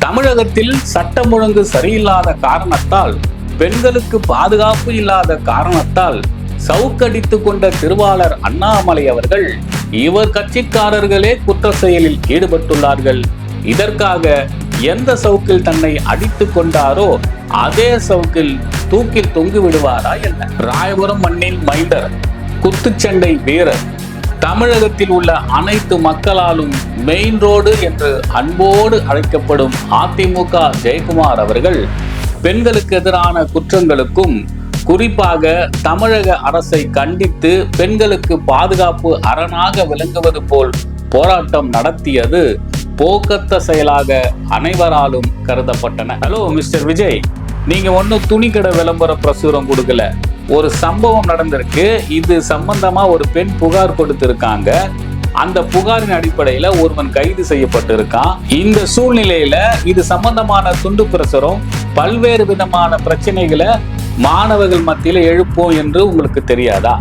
தமிழகத்தில் சட்டம் ஒழுங்கு சரியில்லாத காரணத்தால், பெண்களுக்கு பாதுகாப்பு இல்லாத காரணத்தால் சவுக்கடித்து கொண்ட திருவாளர் அண்ணாமலை அவர்கள் இவர் கட்சிக்காரர்களே குற்ற செயலில் ஈடுபட்டுள்ளார்கள். இதற்காக எந்த சவுக்கில் தன்னை அடித்து கொண்டாரோ அதே சவுக்கில் தூக்கில் தொங்கு விடுவாரா என்ன? ராயபுரம் மண்ணின் மைந்தர், குத்துச்சண்டை வீரர், தமிழகத்தில் உள்ள அனைத்து மக்களாலும் மெயின் ரோடு என்று அன்போடு அழைக்கப்படும் அதிமுக ஜெயக்குமார் அவர்கள் பெண்களுக்கு எதிரான குற்றங்களுக்கும் குறிப்பாக தமிழக அரசை கண்டித்து பெண்களுக்கு பாதுகாப்பு அரணாக விளங்குவது போல் போராட்டம் நடத்தியது போக்கத்த செயலாக அனைவராலும் கருதப்பட்டன. ஹலோ மிஸ்டர் விஜய், நீங்க ஒன்னும் துணிக்கடை விளம்பர பிரசுரம் கொடுக்கல. ஒரு சம்பவம் நடந்திருக்கு. இது சம்பந்தமா ஒரு பெண் புகார் கொடுத்திருக்காங்க. அந்த புகாரின் அடிப்படையில ஒருவன் கைது செய்யப்பட்டிருக்கான். இந்த சூழ்நிலையில இது சம்பந்தமான துண்டு பிரசுரம் பல்வேறு விதமான பிரச்சனைகளை மாணவர்கள் மத்தியில எழுப்போம் என்று உங்களுக்கு தெரியாதா?